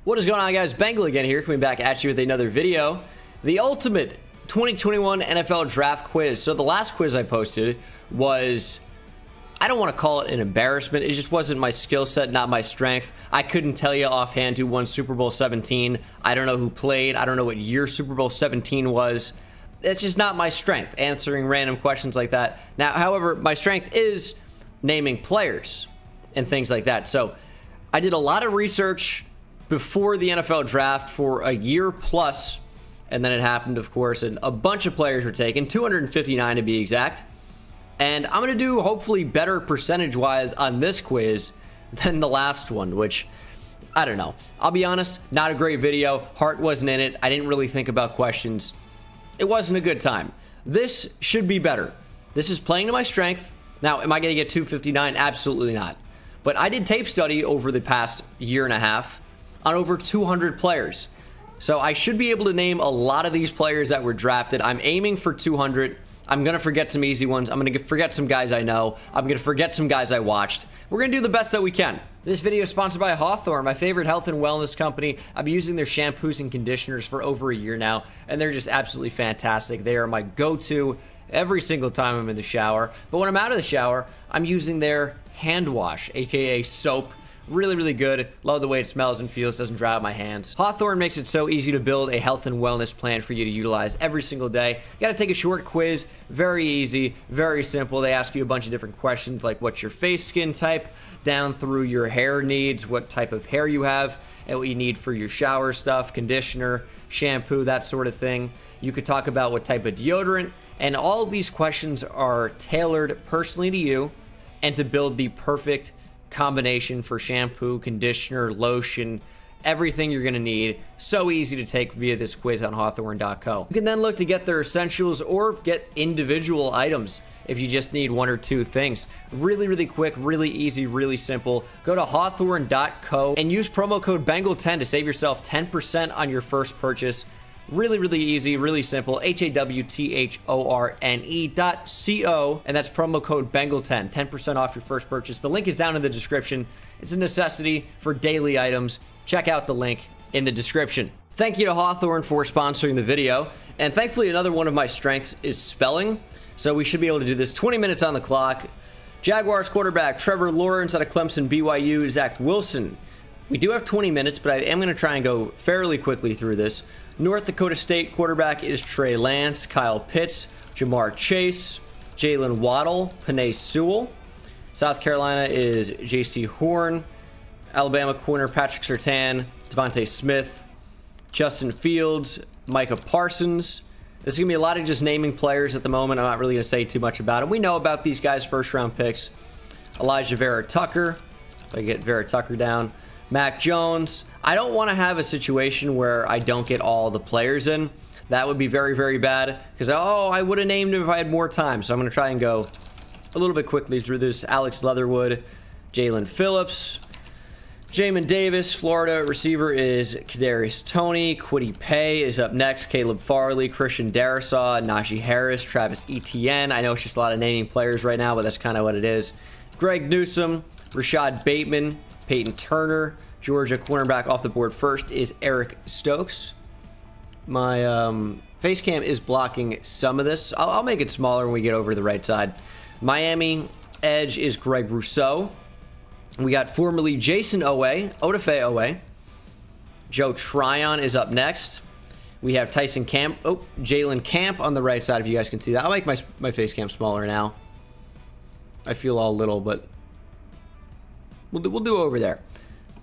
What is going on, guys? Bengal again here, coming back at you with another video. The ultimate 2021 NFL draft quiz. So the last quiz I posted was, I don't want to call it an embarrassment. It just wasn't my skill set, not my strength. I couldn't tell you offhand who won Super Bowl 17. I don't know who played. I don't know what year Super Bowl 17 was. It's just not my strength, answering random questions like that. Now, however, my strength is naming players and things like that. So I did a lot of research before the NFL draft for a year plus, and then it happened, of course, and a bunch of players were taken, 259 to be exact. And I'm going to do hopefully better percentage-wise on this quiz than the last one, which, I don't know. I'll be honest, not a great video. Heart wasn't in it. I didn't really think about questions. It wasn't a good time. This should be better. This is playing to my strength. Now, am I going to get 259? Absolutely not. But I did tape study over the past year and a half on over 200 players. So I should be able to name a lot of these players that were drafted. I'm aiming for 200. I'm going to forget some easy ones. I'm going to forget some guys I know. I'm going to forget some guys I watched. We're going to do the best that we can. This video is sponsored by Hawthorne, my favorite health and wellness company. I've been using their shampoos and conditioners for over a year now, and they're just absolutely fantastic. They are my go-to every single time I'm in the shower. But when I'm out of the shower, I'm using their hand wash, aka soap. Really, really good. Love the way it smells and feels. Doesn't dry out my hands. Hawthorne makes it so easy to build a health and wellness plan for you to utilize every single day. You got to take a short quiz. Very easy, very simple. They ask you a bunch of different questions like what's your face skin type, down through your hair needs, what type of hair you have, and what you need for your shower stuff, conditioner, shampoo, that sort of thing. You could talk about what type of deodorant, and all of these questions are tailored personally to you and to build the perfect combination for shampoo, conditioner, lotion, everything you're going to need. So easy to take via this quiz on Hawthorne.co. You can then look to get their essentials or get individual items if you just need one or two things. Really, really quick, really easy, really simple. Go to Hawthorne.co and use promo code BENGAL10 to save yourself 10% on your first purchase. Really, really easy, really simple. HAWTHORNE.co, and that's promo code BENGAL10, 10% off your first purchase. The link is down in the description. It's a necessity for daily items. Check out the link in the description. Thank you to Hawthorne for sponsoring the video, and thankfully another one of my strengths is spelling, so we should be able to do this. 20 minutes on the clock. Jaguars quarterback Trevor Lawrence out of Clemson, BYU, Zach Wilson. We do have 20 minutes, but I am going to try and go fairly quickly through this. North Dakota State quarterback is Trey Lance, Kyle Pitts, Jamar Chase, Jalen Waddle, Penei Sewell. South Carolina is J.C. Horn, Alabama corner Patrick Surtain, Devontae Smith, Justin Fields, Micah Parsons. This is going to be a lot of just naming players at the moment. I'm not really going to say too much about them. We know about these guys' first-round picks. Elijah Vera Tucker, if I get Vera Tucker down. Mac Jones. I don't want to have a situation where I don't get all the players in. That would be very, very bad because, oh, I would have named him if I had more time. So I'm going to try and go a little bit quickly through this. Alex Leatherwood, Jalen Phillips, Jamin Davis. Florida receiver is Kadarius Toney. Kwity Paye is up next. Caleb Farley, Christian Darrisaw, Najee Harris, Travis Etienne. I know it's just a lot of naming players right now, but that's kind of what it is. Greg Newsome, Rashad Bateman, Peyton Turner. Georgia cornerback off the board first is Eric Stokes. My face cam is blocking some of this. I'll make it smaller when we get over to the right side. Miami edge is Greg Rousseau. We got formerly Jason Odafe Owe. Joe Tryon is up next. We have Tyson Camp. Oh, Jalen Camp on the right side, if you guys can see that. I'll make my face cam smaller now. I feel all little, but we'll do over there.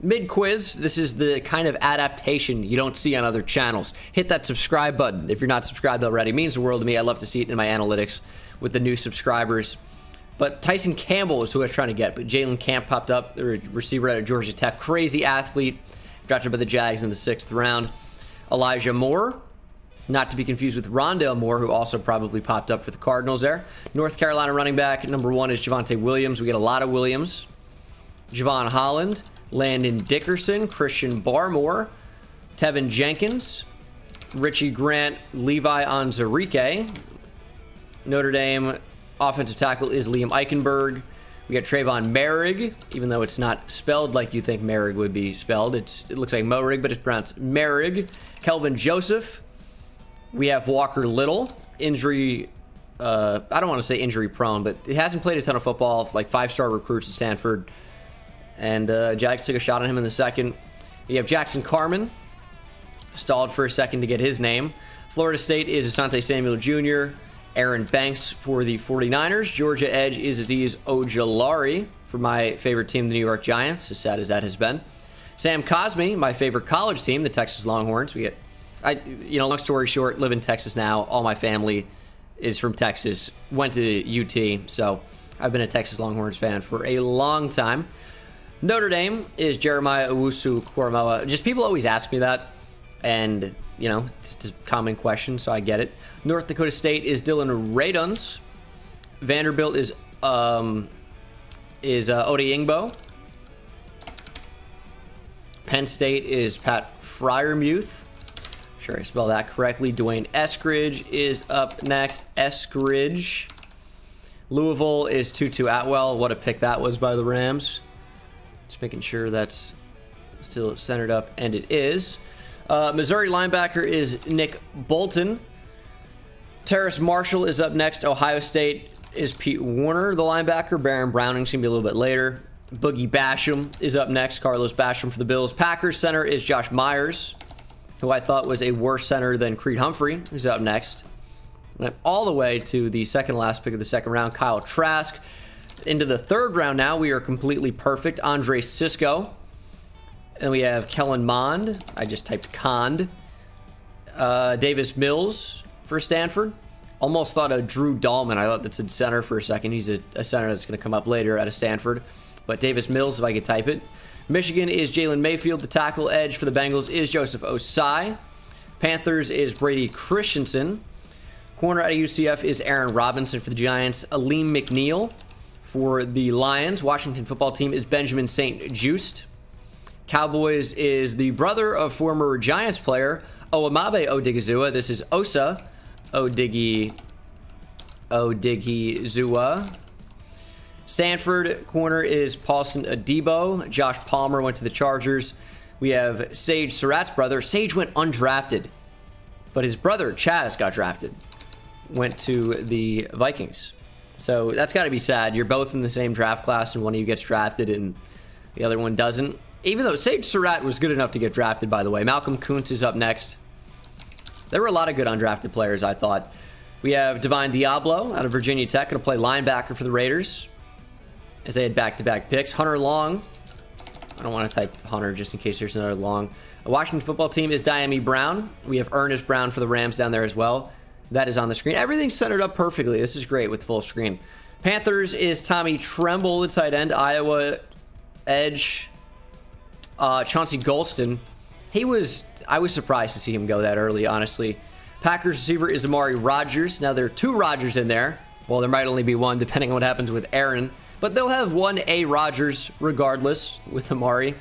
Mid-quiz, this is the kind of adaptation you don't see on other channels. Hit that subscribe button if you're not subscribed already. It means the world to me. I love to see it in my analytics with the new subscribers. But Tyson Campbell is who I was trying to get. But Jalen Camp popped up, the receiver out of Georgia Tech. Crazy athlete, drafted by the Jags in the 6th round. Elijah Moore, not to be confused with Rondale Moore, who also probably popped up for the Cardinals there. North Carolina running back, number 1 is Javonte Williams. We get a lot of Williams. Javon Holland, Landon Dickerson, Christian Barmore, Tevin Jenkins, Richie Grant, Levi Onwuzurike. Notre Dame offensive tackle is Liam Eichenberg. We got Trayvon Merrig, even though it's not spelled like you think Merrig would be spelled. It looks like Morig, but it's pronounced Merrig. Kelvin Joseph. We have Walker Little. Injury, I don't want to say injury prone, but he hasn't played a ton of football, like 5-star recruits at Stanford. And Jags took a shot on him in the second. We have Jackson Carman. Stalled for a second to get his name. Florida State is Asante Samuel Jr. Aaron Banks for the 49ers. Georgia Edge is Azeez Ojulari for my favorite team, the New York Giants, as sad as that has been. Sam Cosme, my favorite college team, the Texas Longhorns. Long story short, live in Texas now. All my family is from Texas. Went to UT, so I've been a Texas Longhorns fan for a long time. Notre Dame is Jeremiah Owusu-Koramoah. Just people always ask me that, and it's a common question, so I get it. North Dakota State is Dylan Raduns. Vanderbilt is Ode Ingbo. Penn State is Pat Fryermuth. Sure I spell that correctly. Dwayne Eskridge is up next. Eskridge. Louisville is Tutu Atwell. What a pick that was by the Rams. Just making sure that's still centered up, and it is. Missouri linebacker is Nick Bolton. Terrace Marshall is up next. Ohio State is Pete Warner, the linebacker. Baron Browning's going to be a little bit later. Boogie Basham is up next. Carlos Basham for the Bills. Packers center is Josh Myers, who I thought was a worse center than Creed Humphrey, who's up next. And all the way to the second last pick of the second round, Kyle Trask. Into the third round now, we are completely perfect. Andre Cisco. And we have Kellen Mond. I just typed Cond. Davis Mills for Stanford. Almost thought of Drew Dahlman. I thought that said center for a second. He's a center that's going to come up later out of Stanford. But Davis Mills, if I could type it. Michigan is Jaylen Mayfield. The tackle edge for the Bengals is Joseph Osai. Panthers is Brady Christensen. Corner out of UCF is Aaron Robinson for the Giants. Aleem McNeil for the Lions. Washington football team is Benjamin St. Juste. Cowboys is the brother of former Giants player Owamabe Odigizua. This is Osa Odigizua. Stanford corner is Paulson Adebo. Josh Palmer went to the Chargers. We have Sage Surratt's brother. Sage went undrafted, but his brother Chaz got drafted. Went to the Vikings. So that's got to be sad. You're both in the same draft class, and one of you gets drafted and the other one doesn't. Even though Sage Surratt was good enough to get drafted, by the way. Malcolm Koontz is up next. There were a lot of good undrafted players, I thought. We have Divine Diablo out of Virginia Tech, going to play linebacker for the Raiders, as they had back-to-back picks. Hunter Long. I don't want to type Hunter just in case there's another Long. The Washington football team is Diami Brown. We have Ernest Brown for the Rams down there as well. That is on the screen. Everything's centered up perfectly. This is great with full screen. Panthers is Tommy Tremble, the tight end. Iowa edge. Chauncey Golston. I was surprised to see him go that early, honestly. Packers receiver is Amari Rodgers. Now, there are two Rodgers in there. Well, there might only be one, depending on what happens with Aaron. But they'll have one A Rodgers, regardless, with Amari.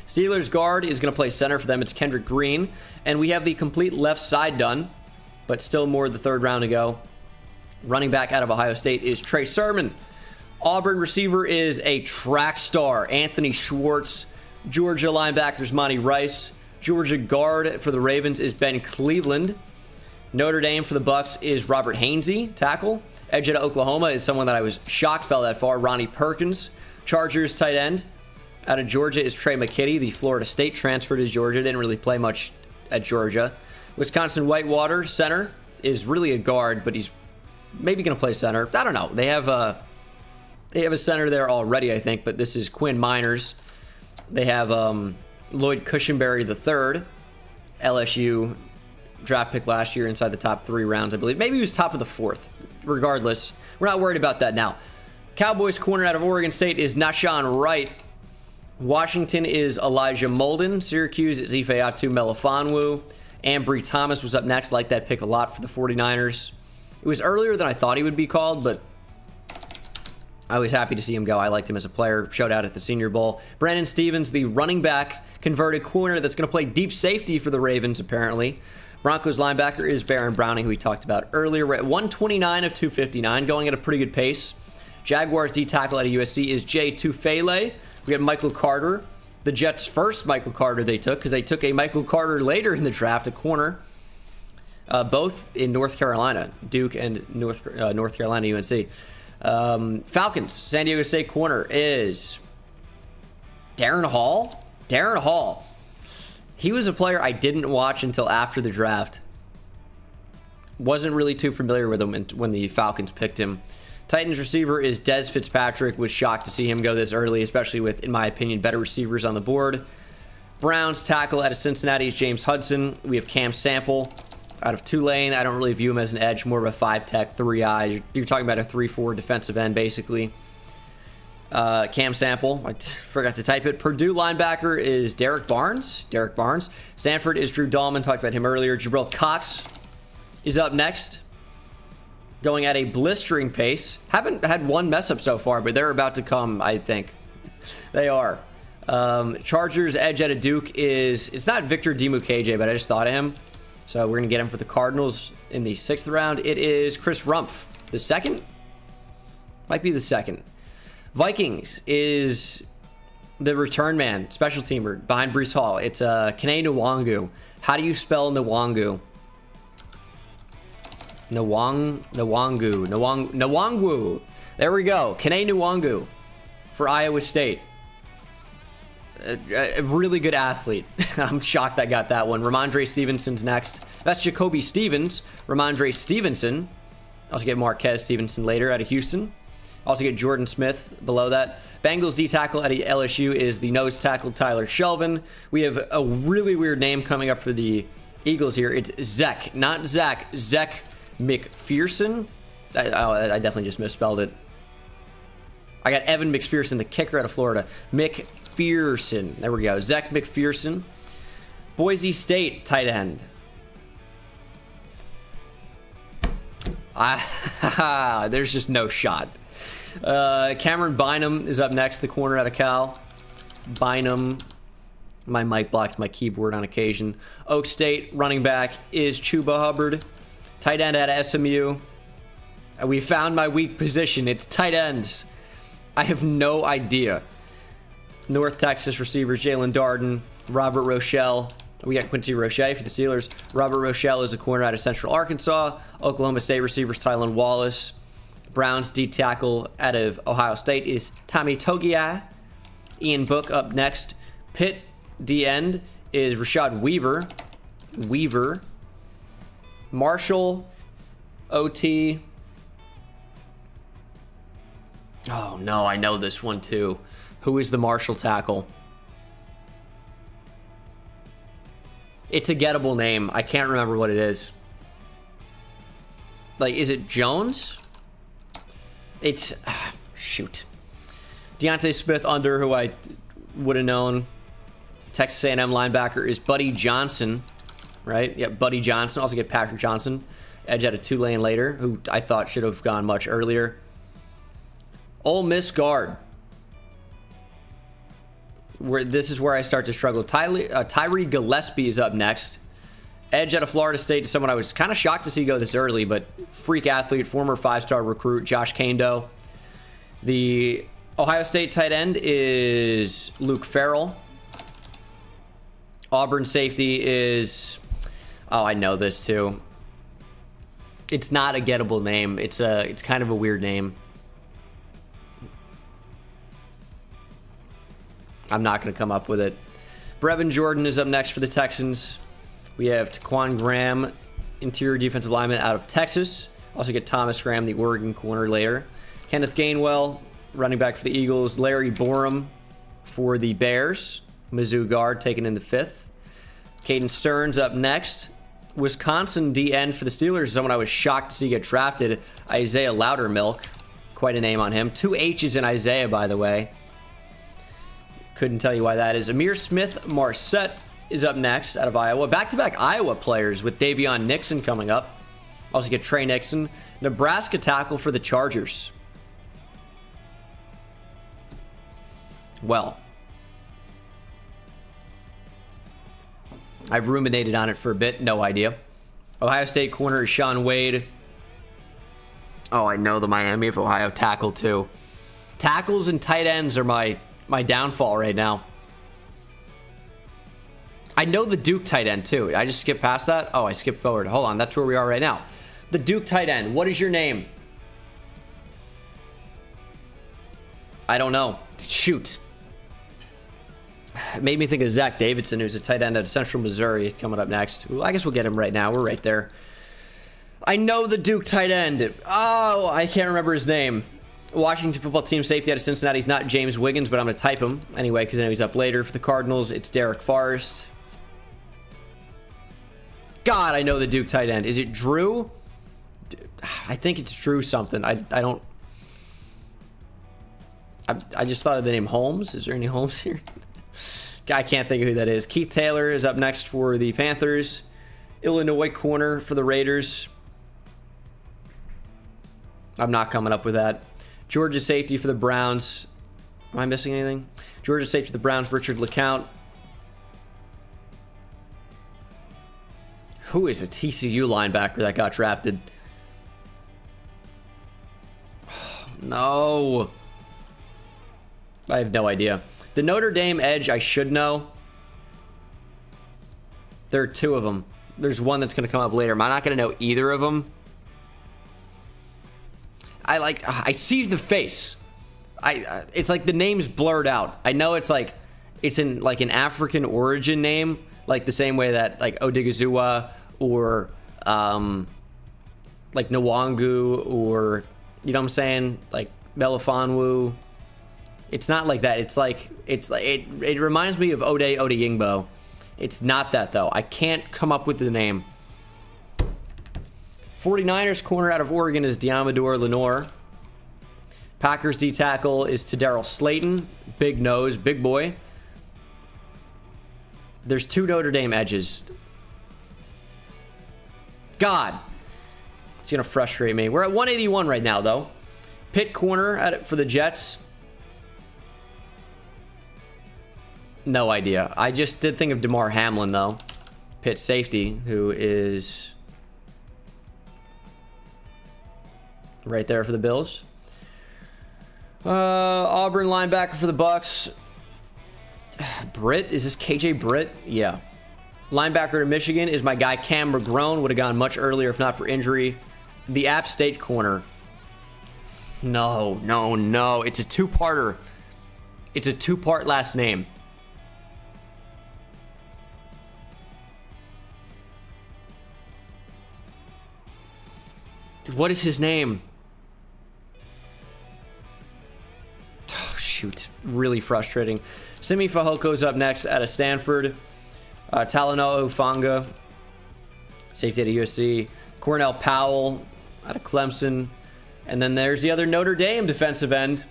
Steelers guard is going to play center for them. It's Kendrick Green. And we have the complete left side done, but still more the third round to go. Running back out of Ohio State is Trey Sermon. Auburn receiver is a track star, Anthony Schwartz. Georgia linebackers Monty Rice. Georgia guard for the Ravens is Ben Cleveland. Notre Dame for the Bucks is Robert Hainsey, tackle. Edge out of Oklahoma is someone that I was shocked fell that far, Ronnie Perkins. Chargers tight end out of Georgia is Trey McKitty, the Florida State transfer to Georgia. Didn't really play much at Georgia. Wisconsin Whitewater center is really a guard, but he's maybe going to play center. I don't know. They have a center there already, I think, but this is Quinn Miners. They have Lloyd Cushenberry III, LSU draft pick last year inside the top 3 rounds, I believe. Maybe he was top of the 4th. Regardless, we're not worried about that now. Cowboys corner out of Oregon State is Nashawn Wright. Washington is Elijah Molden. Syracuse is Ifeatu Melifonwu. Ambry Thomas was up next. Like that pick a lot for the 49ers. It was earlier than I thought he would be called, but I was happy to see him go. I liked him as a player. Showed out at the Senior Bowl. Brandon Stevens, the running back, converted corner that's going to play deep safety for the Ravens, apparently. Broncos linebacker is Baron Browning, who we talked about earlier. We're at 129 of 259, going at a pretty good pace. Jaguars D tackle out of USC is Jay Tufele. We have Michael Carter, the Jets' first Michael Carter they took, because they took a Michael Carter later in the draft, a corner, both in North Carolina, Duke and North Carolina UNC. Falcons, San Diego State corner is Darren Hall. Darren Hall. He was a player I didn't watch until after the draft. Wasn't really too familiar with him when the Falcons picked him. Titans receiver is Dez Fitzpatrick. Was shocked to see him go this early, especially with, in my opinion, better receivers on the board. Browns tackle out of Cincinnati is James Hudson. We have Cam Sample out of Tulane. I don't really view him as an edge, more of a 5-tech, 3-eye. You're talking about a 3-4 defensive end, basically. Cam Sample, I forgot to type it. Purdue linebacker is Derek Barnes. Stanford is Drew Dahlman. Talked about him earlier. Jabril Cox is up next, going at a blistering pace. Haven't had one mess up so far, but they're about to come, I think. They are. Chargers edge out of Duke is, it's not Victor Dimukeje, but I just thought of him. So we're going to get him for the Cardinals in the 6th round. It is Chris Rumpf. The 2nd? Might be the 2nd. Vikings is the return man, special teamer, behind Breece Hall. It's Kene Nwangu. How do you spell Nwangu? Nwangu. There we go. Kene Nwangu for Iowa State. A really good athlete. I'm shocked I got that one. Ramondre Stevenson's next. That's Jacoby Stevens. Ramondre Stevenson. Also get Marquez Stevenson later out of Houston. Also get Jordan Smith below that. Bengals D tackle at LSU is the nose tackle Tyler Shelvin. We have a really weird name coming up for the Eagles here. It's Zek, not Zach. Zek McPherson. I definitely just misspelled it. I got Evan McPherson, the kicker out of Florida. McPherson. There we go. Zek McPherson. Boise State tight end. There's just no shot. Cameron Bynum is up next, the corner out of Cal. Bynum. My mic blocks my keyboard on occasion. Oak State running back is Chuba Hubbard. Tight end out of SMU. We found my weak position. It's tight ends. I have no idea. North Texas receivers Jalen Darden, Robert Rochelle. We got Quincy Roche for the Steelers. Robert Rochelle is a corner out of Central Arkansas. Oklahoma State receivers Tylen Wallace. Browns D tackle out of Ohio State is Tommy Togiai. Ian Book up next. Pitt D end is Rashad Weaver. Marshall OT. Oh no, I know this one too. Who is the Marshall tackle? It's a gettable name. I can't remember what it is. Like, is it Jones? It's... shoot. Deontay Smith under, who I would have known. Texas A&M linebacker is Buddy Johnson. Right? Yep, Buddy Johnson. Also get Patrick Johnson. Edge out of Tulane later, who I thought should have gone much earlier. Ole Miss guard. This is where I start to struggle. Tyree Gillespie is up next. Edge out of Florida State is someone I was kind of shocked to see go this early, but freak athlete, former 5-star recruit, Josh Kando. The Ohio State tight end is Luke Farrell. Auburn safety is... oh, I know this too. It's not a gettable name. It's kind of a weird name. I'm not going to come up with it. Brevin Jordan is up next for the Texans. We have Taquan Graham, interior defensive lineman out of Texas. Also get Thomas Graham, the Oregon corner later. Kenneth Gainwell, running back for the Eagles. Larry Borum for the Bears. Mizzou guard taken in the 5th. Caden Stearns up next. Wisconsin DN for the Steelers, someone I was shocked to see get drafted. Isaiah Loudermilk. Quite a name on him. 2 H's in Isaiah, by the way. Couldn't tell you why that is. Amir Smith Marset is up next out of Iowa. Back-to-back Iowa players with Davion Nixon coming up. Also get Trey Nixon. Nebraska tackle for the Chargers. Well, I've ruminated on it for a bit. No idea. Ohio State corner is Sean Wade. Oh, I know the Miami of Ohio tackle, too. Tackles and tight ends are my downfall right now. I know the Duke tight end, too. I just skipped past that? Oh, I skipped forward. Hold on, that's where we are right now. The Duke tight end. What is your name? I don't know. Shoot. It made me think of Zach Davidson, who's a tight end out of Central Missouri, coming up next. Well, I guess we'll get him right now. We're right there. I know the Duke tight end. Oh, I can't remember his name. Washington football team safety out of Cincinnati. He's not James Wiggins, but I'm going to type him anyway because I know he's up later. For the Cardinals, it's Derek Forrest. God, I know the Duke tight end. Is it Drew? I think it's Drew something. I don't... I just thought of the name Holmes. Is there any Holmes here? I can't think of who that is. Keith Taylor is up next for the Panthers. Illinois corner for the Raiders. I'm not coming up with that. Georgia safety for the Browns. Am I missing anything? Georgia safety for the Browns, Richard LeCount. Who is a TCU linebacker that got drafted? Oh, no. I have no idea. The Notre Dame edge, I should know. There are two of them. There's one that's going to come up later. Am I not going to know either of them? I see the face. It's like the name's blurred out. I know it's like it's in like an African origin name, like the same way that like Odigizua or like Nwangu or you know what I'm saying, like Melifonwu. It's not like that. It's like it reminds me of Ode Odeyingbo. It's not that though. I can't come up with the name. 49ers corner out of Oregon is Diamador Lenore. Packers D tackle is Taddarrell Slayton. Big nose, big boy. There's two Notre Dame edges. God. It's going to frustrate me. We're at 181 right now, though. Pitt corner for the Jets. No idea. I just did think of DeMar Hamlin, though. Pitt safety, who is right there for the Bills. Auburn linebacker for the Bucks. Britt? Is this KJ Britt? Yeah. Linebacker to Michigan is my guy Cam McGrone. Would have gone much earlier if not for injury. The App State corner. No. It's a two-parter. It's a two-part last name. What is his name? Oh, shoot. Really frustrating. Simi Fajoko's up next out of Stanford. Talanoa Ufanga, safety out of USC. Cornell Powell out of Clemson. And then there's the other Notre Dame defensive end.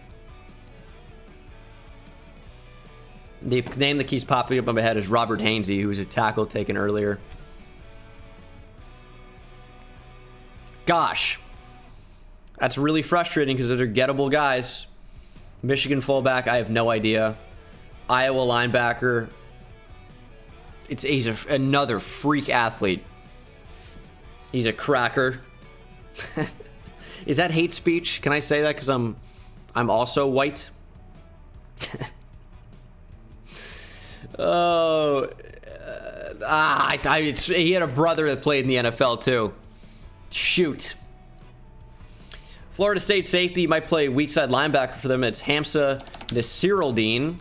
The name that keeps popping up on my head is Robert Hainsey, who was a tackle taken earlier. Gosh. That's really frustrating because those are gettable guys. Michigan fullback, I have no idea. Iowa linebacker. He's another freak athlete. He's a cracker. Is that hate speech? Can I say that because I'm also white? Oh, he had a brother that played in the NFL too. Shoot. Florida State safety, you might play weak side linebacker for them. It's Hamza Nasirildeen.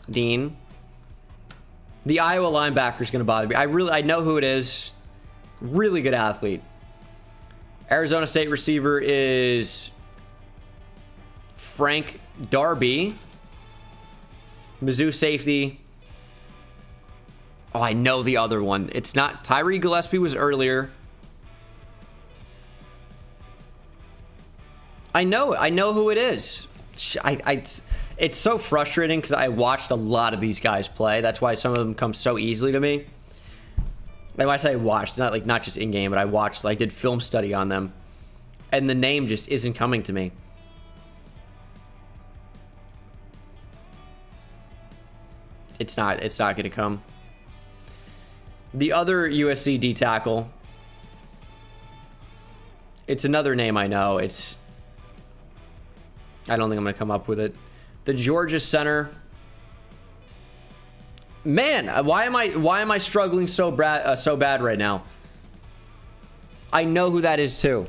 Dean. The Iowa linebacker is going to bother me. I know who it is. Really good athlete. Arizona State receiver is Frank Darby. Mizzou safety. Oh, I know the other one. It's not Tyree Gillespie was earlier. I know who it is. It's so frustrating because I watched a lot of these guys play. That's why some of them come so easily to me. And when I say watched, not just in game, but I watched, like, did film study on them, and the name just isn't coming to me. It's not going to come. The other USC D tackle It's another name I know. I don't think I'm going to come up with it. The Georgia center. Man, why am I struggling so bad right now? I know who that is too.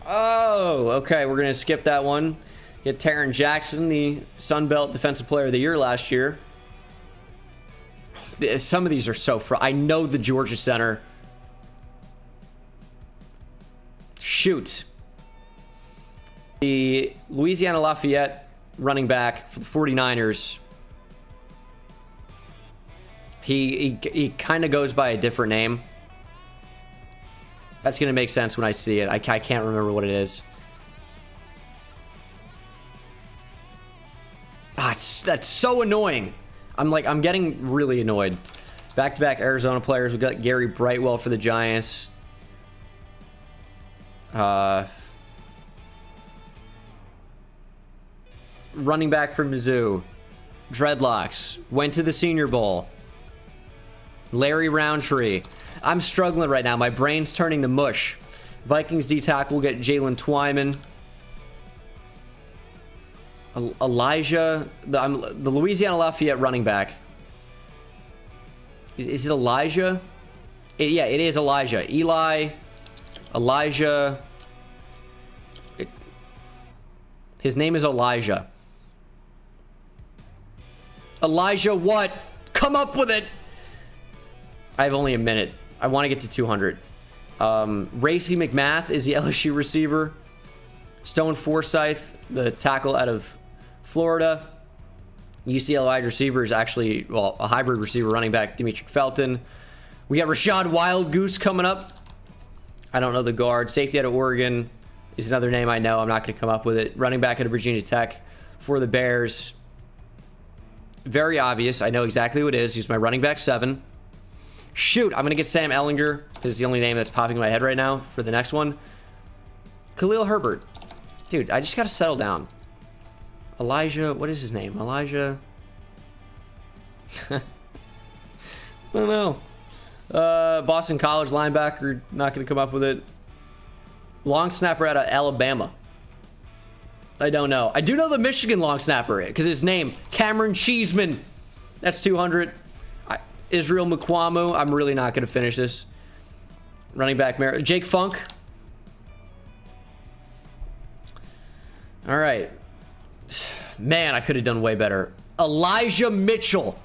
Oh, okay. We're going to skip that one. Get Taryn Jackson, the Sun Belt Defensive Player of the Year last year. Some of these are so I know the Georgia center. Shoot. The Louisiana Lafayette running back for the 49ers. He kind of goes by a different name. That's going to make sense when I see it. I can't remember what it is. That's so annoying. I'm getting really annoyed. Back-to-back Arizona players. We've got Gary Brightwell for the Giants. Running back from Mizzou. Dreadlocks. Went to the Senior Bowl. Larry Roundtree. I'm struggling right now. My brain's turning to mush. Vikings D-tackle will get Jalen Twyman. Elijah. The Louisiana Lafayette running back. Is it Elijah? Yeah, it is Elijah. Elijah. His name is Elijah. Elijah what? Come up with it! I have only a minute. I want to get to 200. Racy McMath is the LSU receiver. Stone Forsyth, the tackle out of Florida. UCLA wide receiver is actually, well, a hybrid receiver running back, Demetric Felton. We got Rashad Wild Goose coming up. I don't know the guard. Safety out of Oregon is another name I know. I'm not going to come up with it. Running back out of Virginia Tech for the Bears. Very obvious. I know exactly who it is. He's my running back 7. Shoot, I'm going to get Sam Ehlinger because it's the only name that's popping in my head right now for the next one. Khalil Herbert. Dude, I just got to settle down. Elijah, what is his name? Elijah? I don't know. Boston College linebacker, not going to come up with it. Long snapper out of Alabama. I don't know. I do know the Michigan long snapper because his name, Cameron Cheeseman. That's 200. Israel Mukwamu. I'm really not going to finish this. Running back, Jake Funk. All right. Man, I could have done way better. Elijah Mitchell.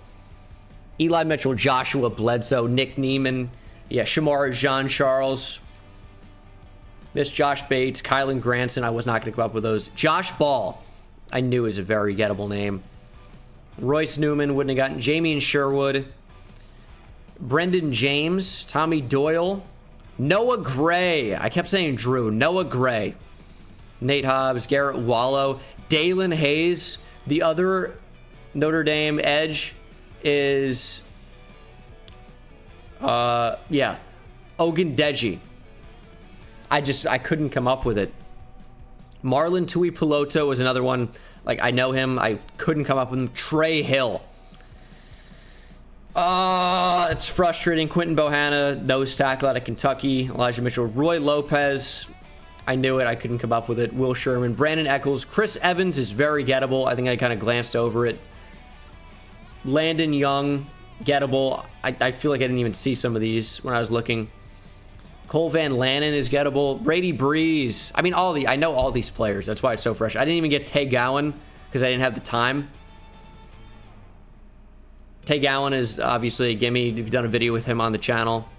Eli Mitchell, Joshua Bledsoe, Nick Neiman. Yeah, Shamar Jean-Charles. Miss Josh Bates, Kylan Granson. I was not going to come up with those. Josh Ball. I knew is a very gettable name. Royce Newman wouldn't have gotten. Jamie and Sherwood. Brendan James. Tommy Doyle. Noah Gray. I kept saying Drew. Noah Gray. Nate Hobbs. Garrett Wallow. Dalen Hayes. The other Notre Dame edge is... yeah. Ogundeji. I couldn't come up with it. Marlon Tuipulotu was another one. Like, I know him. I couldn't come up with him. Trey Hill. It's frustrating. Quentin Bohanna, nose tackle out of Kentucky. Elijah Mitchell. Roy Lopez. I knew it. I couldn't come up with it. Will Sherman. Brandon Eccles. Chris Evans is very gettable. I think I kind of glanced over it. Landon Young. Gettable. I feel like I didn't even see some of these when I was looking. Cole Van Lannon is gettable. Brady Breeze. I mean, I know all these players. That's why it's so fresh. I didn't even get Tay Gowan because I didn't have the time. Tay Gowan is obviously a gimme. We've done a video with him on the channel.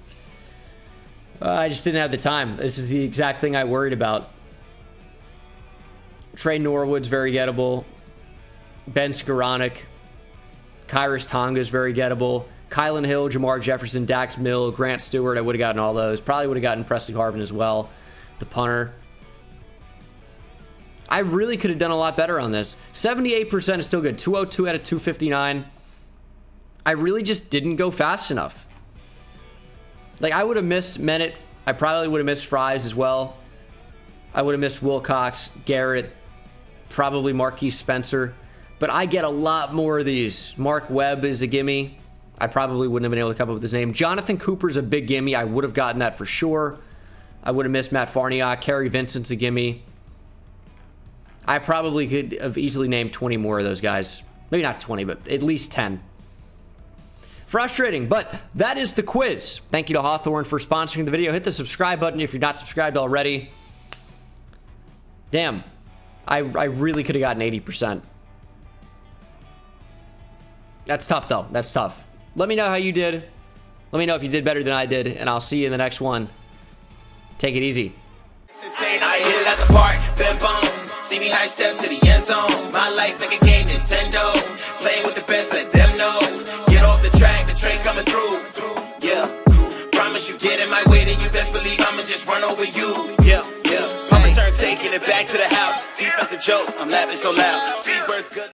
I just didn't have the time. This is the exact thing I worried about. Trey Norwood's very gettable. Ben Skoranek. Kyrus Tonga is very gettable. Kylan Hill, Jamar Jefferson, Dax Mill, Grant Stewart. I would have gotten all those. Probably would have gotten Presley Harvin as well. The punter. I really could have done a lot better on this. 78% is still good. 202 out of 259. I really just didn't go fast enough. Like, I would have missed Menet. I probably would have missed Fries as well. I would have missed Wilcox, Garrett, probably Marquise Spencer. But I get a lot more of these. Mark Webb is a gimme. I probably wouldn't have been able to come up with his name. Jonathan Cooper's a big gimme. I would have gotten that for sure. I would have missed Matt Farniok. Kerry Vincent's a gimme. I probably could have easily named 20 more of those guys. Maybe not 20, but at least 10. Frustrating, but that is the quiz. Thank you to Hawthorne for sponsoring the video. Hit the subscribe button if you're not subscribed already. Damn. I really could have gotten 80%. That's tough, though. That's tough. Let me know how you did. Let me know if you did better than I did, and I'll see you in the next one. Take it easy. I hit it at the park, bend bones. See me high step to the end zone. My life like a game, Nintendo. Playing with the best, let them know. Get off the track, the train's coming through. Yeah. Promise you get in my way, then you best believe I'ma just run over you. Yeah, yeah. Papa turn, taking it back to the house. Defensive joke, I'm laughing so loud. Speed burst good.